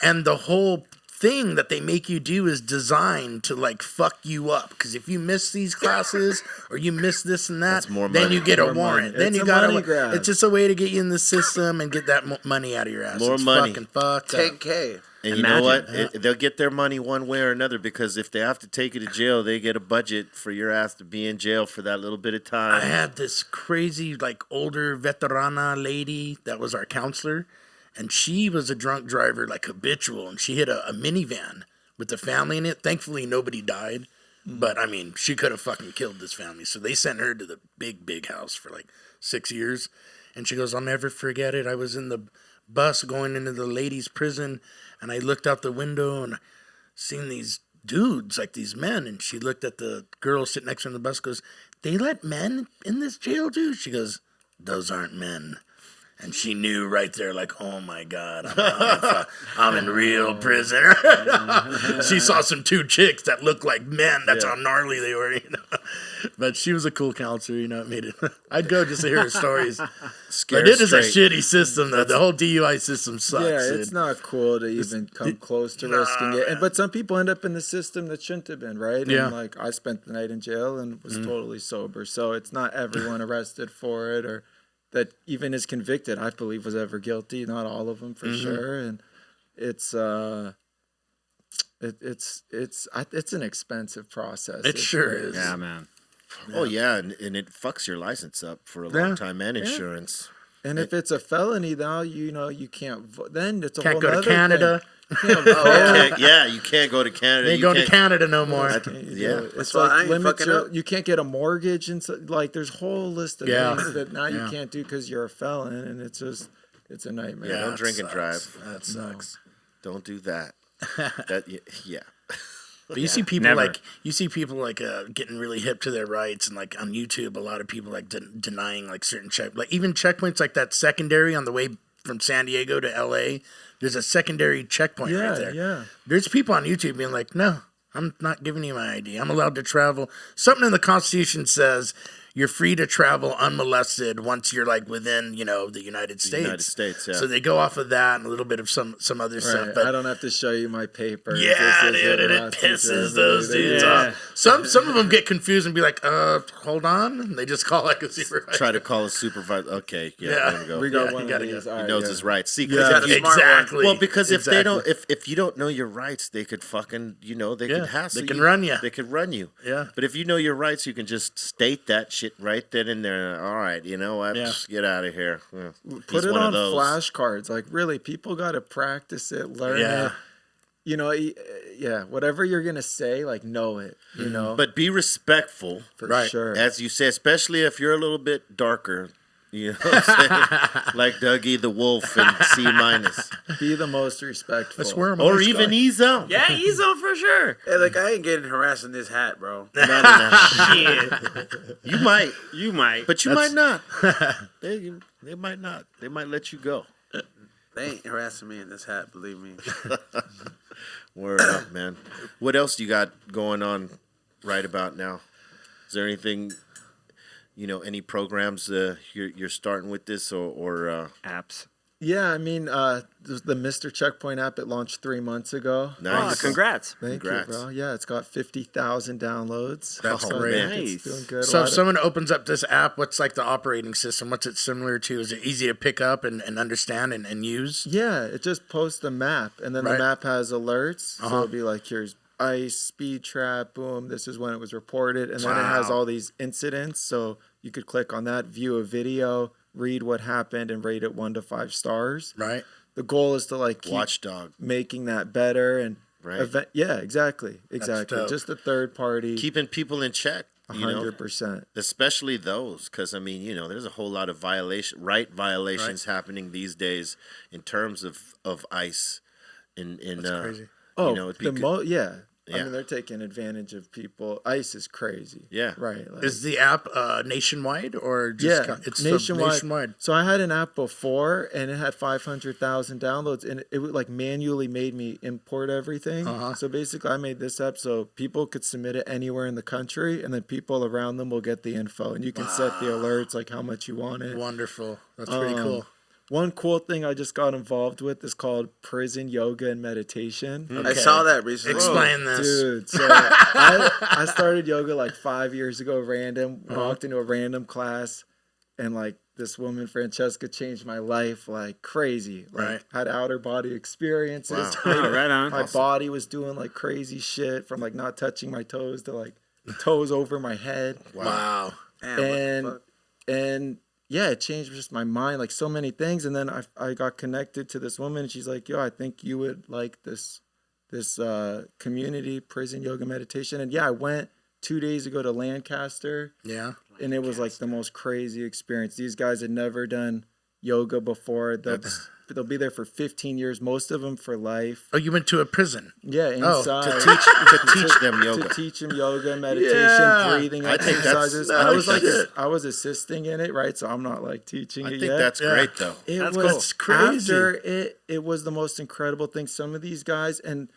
C: And the whole thing that they make you do is designed to like fuck you up. Because if you miss these classes or you miss this and that,
A: That's more
C: then
A: money.
C: you get a
D: More
C: warrant.
D: money.
C: Then
D: It's
C: you
D: a
C: got
D: money grab.
C: It's just a way to get you in the system and get that money out of your ass.
A: More
C: It's
A: money.
C: Fucking fucked up.
B: 10K.
A: And you know what? They'll get their money one way or another, because if they have to take you to jail, they get a budget for your ass to be in jail for that little bit of time.
C: I had this crazy, like, older veterana lady that was our counselor, and she was a drunk driver, like, habitual, and she hit a minivan with the family in it. Thankfully, nobody died, but, I mean, she could have fucking killed this family, so they sent her to the big house for, like, 6 years, and she goes, I'll never forget it. I was in the bus going into the ladies' prison, and I looked out the window, and I seen these dudes, like these men, and she looked at the girl sitting next to her on the bus, goes, they let men in this jail too? She goes, those aren't men. And she knew right there, like, oh my God, I'm in real prison. She saw some two chicks that looked like men. That's how gnarly they were, you know. But she was a cool counselor, you know. It made it. I'd go just to hear her stories. But it is a shitty system, though. The whole DUI system sucks.
D: Yeah, it's not cool to even come close to risking it. But some people end up in the system that shouldn't have been, right?
C: Yeah.
D: And like I spent the night in jail and was totally sober. So it's not everyone arrested for it or that even is convicted, I believe, was ever guilty. Not all of them for sure. And it's an expensive process.
C: It sure is.
E: Yeah, man.
A: Oh, yeah, and it fucks your license up for a long time and insurance.
D: And if it's a felony, now you can't vote. Then it's a
C: Can't
D: whole
C: go to
D: nother
C: Canada.
D: thing. You can't vote.
A: You can't go to Canada.
C: They
A: You
C: go to
A: can't-
C: Canada no more.
D: It's
B: why I
D: like
B: ain't
D: limits
B: fucking up.
D: you can't get a mortgage and so, like there's a whole list of things that now you
C: Yeah.
D: can't do because you're a felon, and it's a nightmare.
A: Don't
C: that
A: drink and
C: sucks.
A: drive.
C: That sucks.
A: Don't do that. Yeah.
C: But you see people
E: Never.
C: like getting really hip to their rights, and like on YouTube, a lot of people like denying like certain even checkpoints, like that secondary on the way from San Diego to LA. There's a secondary checkpoint right there.
D: Yeah.
C: There's people on YouTube being like, no, I'm not giving you my ID. I'm allowed to travel. Something in the Constitution says you're free to travel unmolested once you're like within, the United States.
A: United States, yeah.
C: So they go off of that and a little bit of some other stuff.
D: Right.
C: But
D: I don't have to show you my paper.
C: yeah,
D: This is
C: dude, and it
D: last piece of
C: pisses those
D: everything.
C: dudes
E: Yeah.
C: off. Some of them get confused and be like, hold on. And they just call like a supervisor.
A: Try to call a supervisor. Okay,
C: Yeah.
A: there we go.
D: We got
C: Yeah,
D: one
C: you
D: of
C: gotta
D: these.
C: go.
D: All
A: He
D: right,
A: knows
D: yeah.
A: his rights. See, 'cause
B: Yeah.
A: if you-
C: Exactly.
A: Well, because if they don't,
C: Exactly.
A: if you don't know your rights, they could fucking, they could hassle
C: they can
A: you.
C: run you.
A: They could run you.
C: Yeah.
A: But if you know your rights, you can just state that shit right then and there. All right, you know what?
C: Yeah.
A: Just get out of here. Yeah.
D: Put
A: He's
D: it
A: one of
D: on
A: those.
D: flashcards. Like really, people got to practice it, learn
C: Yeah.
D: it. Whatever you're gonna say, like know it. You know,
A: But be respectful,
D: for
C: Right.
D: sure.
A: as you say, especially if you're a little bit darker. You know what I'm saying? Like Dougie the Wolf in C-.
D: Be the most respectful.
C: I swear I'm a
A: Or
C: nice
A: even
C: guy.
A: Ezo.
E: Yeah, Ezo for sure.
B: Hey, like I ain't getting harassed in this hat, bro.
A: No.
E: Shit.
A: You might,
E: You might.
A: but you might not. They might not. They might let you go.
B: They ain't harassing me in this hat, believe me.
A: Word up, man. What else you got going on right about now? Is there anything, any programs you're starting with this or
E: Apps.
D: Yeah, I mean, the Mr. Checkpoint app, it launched 3 months ago.
A: Nice.
E: Congrats.
D: Thank
A: Congrats.
D: you, bro. Yeah, it's got 50,000 downloads.
C: That's
D: So
C: great.
D: I think it's doing good.
C: So if someone opens up this app, what's like the operating system? What's it similar to? Is it easy to pick up and understand and use?
D: Yeah, it just posts a map, and then
C: Right.
D: the map has alerts. So it'll be like, here's ice, speed trap, boom, this is when it was reported. And then it has
C: Wow.
D: all these incidents. So you could click on that, view a video, read what happened, and rate it 1 to 5 stars.
C: Right.
D: The goal is to like keep
A: Watchdog.
D: making that better and
A: Right.
D: yeah, exactly.
C: dope.
D: Just a third party.
A: Keeping people in check. You know,
D: 100%.
A: especially those, because I mean, you know, there's a whole lot of violations happening these days in terms of ICE.
C: That's crazy.
D: Oh,
A: you know, it'd be good.
D: yeah. I
A: Yeah.
D: mean, they're taking advantage of people. ICE is crazy.
A: Yeah.
D: Right. Like,
C: Is the app nationwide or just
D: yeah,
C: it's
D: nationwide.
C: nationwide?
D: So I had an app before, and it had 500,000 downloads, and it would like manually made me import everything. So basically, I made this app so people could submit it anywhere in the country, and then people around them will get the info, and you can set the alerts like how much you want it.
C: Wonderful. That's pretty cool.
D: One cool thing I just got involved with is called prison yoga and meditation.
B: I saw that recently.
C: Explain this.
D: Dude, so I started yoga like 5 years ago, random. Walked into a random class, and like this woman, Francesca, changed my life like crazy. Like,
C: Right.
D: had outer body experiences.
E: Oh, right on.
D: My body was doing like crazy shit from like not touching my toes to like toes over my head.
C: Wow.
B: Damn, what the
D: And
B: fuck?
D: and yeah, it changed just my mind, like so many things. And then I got connected to this woman, and she's like, yo, I think you would like this community prison yoga meditation. And yeah, I went 2 days ago to Lancaster,
C: Yeah.
D: and it was like the most crazy experience. These guys had never done yoga before. They'll be there for 15 years, most of them for life.
C: Oh, you went to a prison.
D: Yeah,
C: Oh,
D: inside.
A: to teach them yoga.
D: To teach them yoga, meditation,
C: Yeah.
D: breathing
A: I think that's-
D: exercises.
A: I
D: I was
A: think
D: like,
A: that's-
D: I was assisting in it, right? So I'm not like teaching
A: I
D: it
A: think
D: yet.
A: that's great though.
D: It
E: That's
D: was
E: cool.
C: That's crazy.
D: After it was the most incredible thing. Some of these guys, and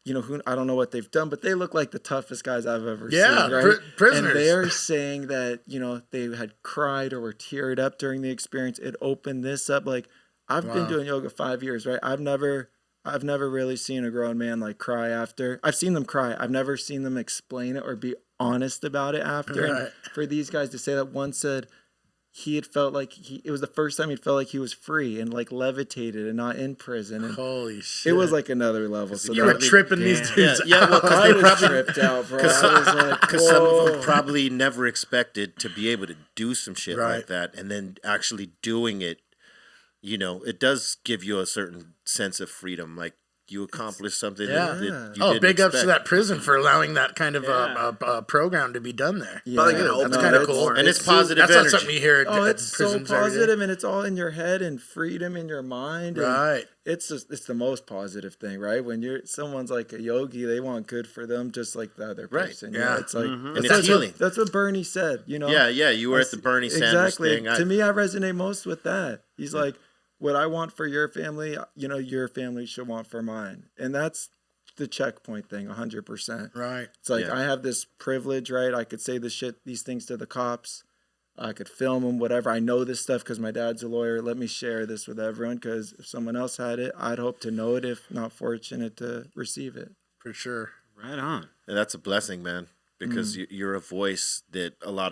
D: you know, who I don't know what they've done, but they look like the toughest guys I've ever
C: Yeah,
D: seen, right?
C: prisoners.
D: And they're saying that, you know, they had cried or were teared up during the experience. It opened this up. Like, I've been doing yoga 5 years, right? I've never really seen a grown man like cry after. I've seen them cry. I've never seen them explain it or be honest about it after.
C: Right.
D: And for these guys to say that, one said he had felt like it was the first time he'd felt like he was free and like levitated and not in prison. And
C: Holy shit.
D: it was like another level. So
C: You were
D: that-
C: tripping these dudes
A: Yeah, well, because
D: I
A: they
D: was
A: probably
D: tripped out, bro. I was like,
A: because some of
D: whoa.
A: them probably never expected to be able to do some shit
C: Right.
A: like that, and then actually doing it. You know, it does give you a certain sense of freedom. Like you accomplished something.
C: Yeah.
A: that you
C: Oh,
A: didn't
C: big ups to
A: expect.
C: that prison for allowing that kind of program to be done there.
D: Yeah,
B: Probably gonna open
C: That's kind of
B: it
C: cool.
B: more.
A: And it's positive
C: That's
A: energy.
C: not something you hear at
D: Oh, it's so
C: prisons every day.
D: positive, and it's all in your head and freedom in your mind. And
C: Right.
D: it's the most positive thing, right? When someone's like a yogi, they want good for them, just like the other
A: Right.
D: person.
C: Yeah.
D: You know, it's like
A: And
D: that's
A: it's
D: what-
A: healing.
D: That's what Bernie said. You know.
A: Yeah, you were at the Bernie Sanders
D: exactly.
A: thing.
D: To me, I resonate most with that. He's like, what I want for your family, you know, your family should want for mine, and that's the checkpoint thing, 100%.
C: Right.
D: It's like
A: Yeah.
D: I have this privilege, right? I could say these things to the cops. I could film them, whatever. I know this stuff because my dad's a lawyer. Let me share this with everyone because if someone else had it, I'd hope to know it if not fortunate to receive it.
C: For sure.
E: Right on.
A: And that's a blessing, man, because you're a voice that a lot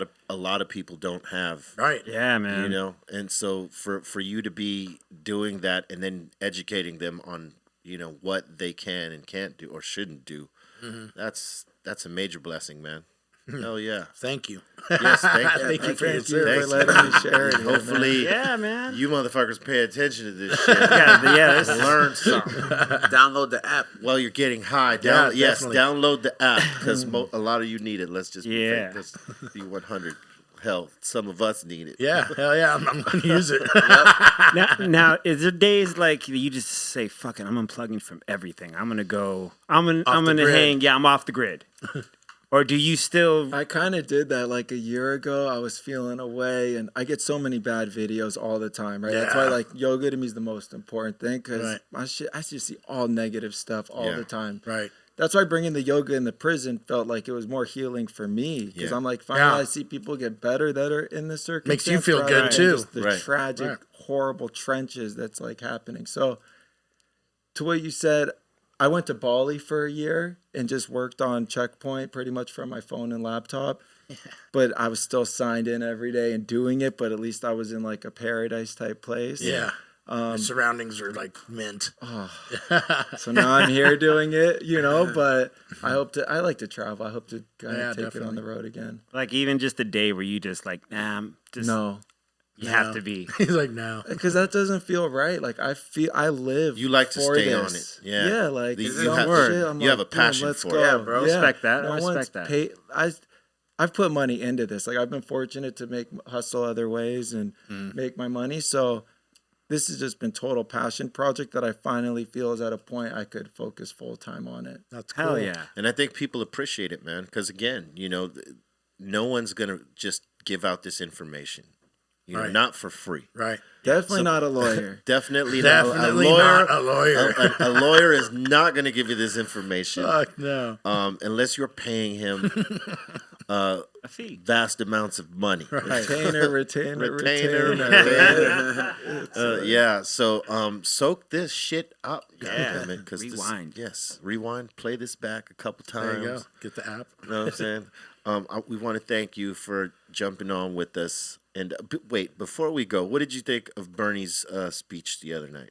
A: of people don't have.
C: Right.
E: Yeah, man.
A: You know, and so for you to be doing that and then educating them on, you know, what they can and can't do or shouldn't do, that's a major blessing, man. Hell yeah.
C: Thank you.
A: Yes, thank you.
C: Thank you for your
D: Thank you for
C: service.
D: letting me share it. here, man.
A: Hopefully,
E: Yeah, man.
A: you motherfuckers pay attention to this shit.
E: Yeah,
A: and learn something
B: Download the app.
A: while you're getting high.
C: Yeah,
A: Yes,
C: definitely.
A: download the app because a lot of you need it. Let's just
E: Yeah.
A: let's be 100. Hell, some of us need it.
C: Yeah. Hell yeah. I'm going to use it.
E: now, is there days like you just say, "Fuck it, I'm unplugging from everything. I'm gonna go. I'm gonna
C: grid.
E: hang. Yeah, I'm off the grid." Or do you still?
D: I kind of did that like a year ago. I was feeling away, and I get so many bad videos all the time, right? That's why
C: Yeah.
D: like yoga to me is the most important thing because
C: Right.
D: I just see all negative stuff all
A: Yeah.
D: the time.
C: Right.
D: That's why bringing the yoga in the prison felt like it was more healing for me because
A: Yeah.
D: I'm like, finally
C: Yeah.
D: I see people get better that are in this circumstance.
C: Makes you feel
D: rather
C: good,
D: than
C: too.
D: just the
A: Right.
D: tragic,
C: Right.
D: horrible trenches that's like happening. So to what you said, I went to Bali for a year and just worked on checkpoint pretty much from my phone and laptop. But I was still signed in every day and doing it, but at least I was in like a paradise type place.
C: Yeah. The surroundings are like mint.
D: So now I'm here doing it, you know, but I like to travel. I hope to kind of take it on the road again.
E: Like even just a day where you just like, nah,
D: No.
E: You have to be.
C: He's like, no.
D: Because that doesn't feel right. Like I live.
A: You like to
D: for
A: stay
D: this.
A: on it. Yeah.
D: Yeah, like
A: You
D: some
A: have-
D: shit,
A: you
D: I'm
A: have
D: like,
A: a passion
D: let's
A: for
D: go.
A: it.
E: Yeah, bro. Respect that. I
D: one's
E: respect that.
D: I've put money into this. Like I've been fortunate to hustle other ways and make my money. So this has just been total passion project that I finally feel is at a point I could focus full time on it.
C: That's cool.
E: Hell yeah.
A: And I think people appreciate it, man. Because again, you know, no one's gonna just give out this information. You know,
C: Right.
A: not for free.
C: Right.
D: Definitely not a lawyer.
A: Definitely
C: Definitely
A: not
C: not a lawyer.
A: A lawyer is not going to give you this information
C: Fuck no.
A: unless you're paying him
E: A fee.
A: vast amounts of money.
D: Retainer.
A: Yeah. So soak this shit up.
E: Yeah.
A: Because
E: Rewind.
A: Yes. Rewind. Play this back a couple times.
C: There you go. Get the app.
A: You know what I'm saying? We want to thank you for jumping on with us. And wait, before we go, what did you think of Bernie's speech the other night?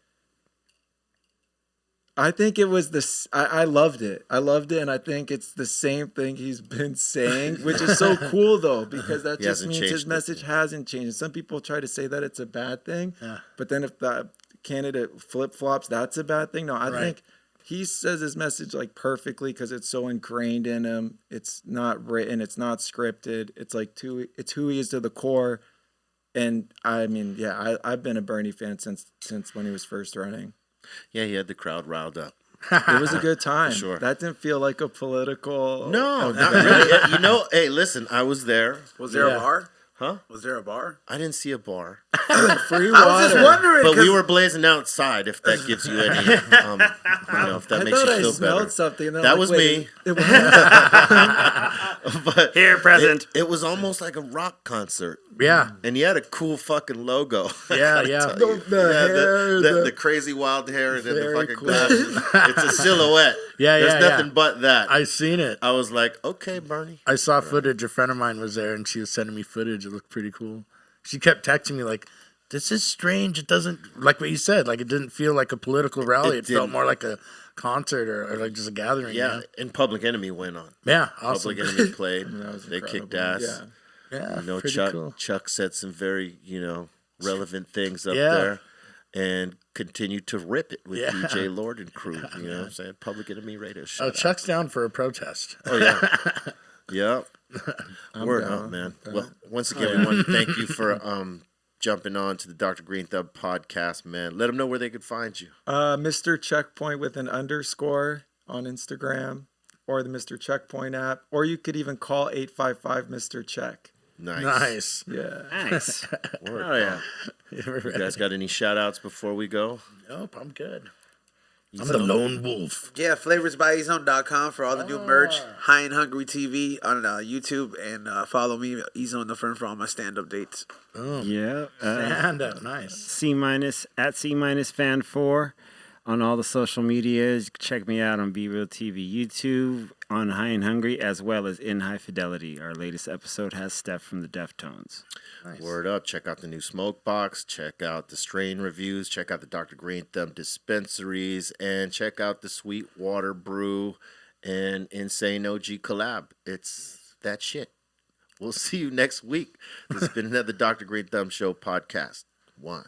D: I think it was this. I loved it. I loved it, and I think it's the same thing he's been saying, which is so cool though, because that
A: He
D: just
A: hasn't
D: means
A: changed
D: his
A: it.
D: message hasn't changed. And some people try to say that it's a bad thing, but then if the candidate flip flops, that's a bad thing. No, I think he says his message like perfectly because it's so ingrained in him. It's not written. It's not scripted. It's like it's who he is to the core. And I mean, yeah, I've been a Bernie fan since when he was first running.
A: Yeah, he had the crowd riled up.
D: It was a good time.
A: Sure.
D: That didn't feel like a political.
A: No, not really. You know, hey, listen, I was there.
B: Was there a bar?
A: Huh?
B: Was there a bar?
A: I didn't see a bar.
D: Free water.
B: I was just wondering.
A: But we
B: 'cause-
A: were blazing outside, if that gives you any, you know, if that
D: I
A: makes
D: thought
A: you
D: I
A: feel
D: smelled
A: better.
D: something. And then
A: That
D: I'm
A: was
D: like,
A: me.
D: wait,
A: But
E: Here, present.
A: it was almost like a rock concert.
C: Yeah.
A: And he had a cool fucking logo. I
C: Yeah,
A: gotta
C: yeah.
A: tell you.
D: hair,
A: the crazy wild hair and then the
D: Very
A: fucking
D: cool.
A: glasses. It's a silhouette.
C: Yeah,
A: There's
C: yeah,
A: nothing
C: yeah.
A: but that.
C: I seen it.
A: I was like, okay, Bernie.
C: I saw footage. A friend of mine was there, and she was sending me footage. It looked pretty cool. She kept texting me like, "This is strange. It doesn't like what you said. Like it didn't feel like a political rally. It felt
A: didn't.
C: more like a concert or like just a gathering."
A: Yeah,
C: You know?
A: and Public Enemy went on.
C: Yeah. Awesome.
A: Public Enemy played.
D: That was
A: They kicked
D: incredible.
A: ass.
D: Yeah.
C: Yeah.
A: You know,
C: pretty
A: Chuck
C: cool.
A: Chuck said some very, you know, relevant things up
C: Yeah.
A: there and continued to rip it with
C: Yeah.
A: DJ Lord and crew. You know what I'm saying? Public Enemy Radio.
C: Oh,
A: Shut up.
C: Chuck's down for a protest.
A: Oh, yeah. Yep. Word
D: down.
A: up, man. Well, once again, we want to thank you for jumping on to the Dr. Greenthumb podcast, man. Let them know where they could find you.
D: Mr. Checkpoint with an underscore on Instagram or the Mr. Checkpoint app, or you could even call 855 Mr. Check.
A: Nice.
C: Nice.
D: Yeah.
E: Nice.
A: Word.
E: Oh yeah.
A: You guys got any shout outs before we go?
C: Nope, I'm good. I'm the lone wolf.
B: Yeah, flavorsbyezone.com for all the new merch. High and Hungry TV on YouTube, and follow me, Ezone the Firm, for all my stand-up dates.
E: Yeah.
C: Stand up. Nice.
E: C- at C- fan 4 on all the social medias. Check me out on BREALTV YouTube, on High and Hungry, as well as in High Fidelity. Our latest episode has Steph from the Deftones.
A: Word up. Check out the new Smoke Box. Check out the strain reviews. Check out the Dr. Greenthumb dispensaries. And check out the Sweetwater Brew and Insane OG collab. It's that shit. We'll see you next week. This has been another Dr. Greenthumb Show podcast. 1.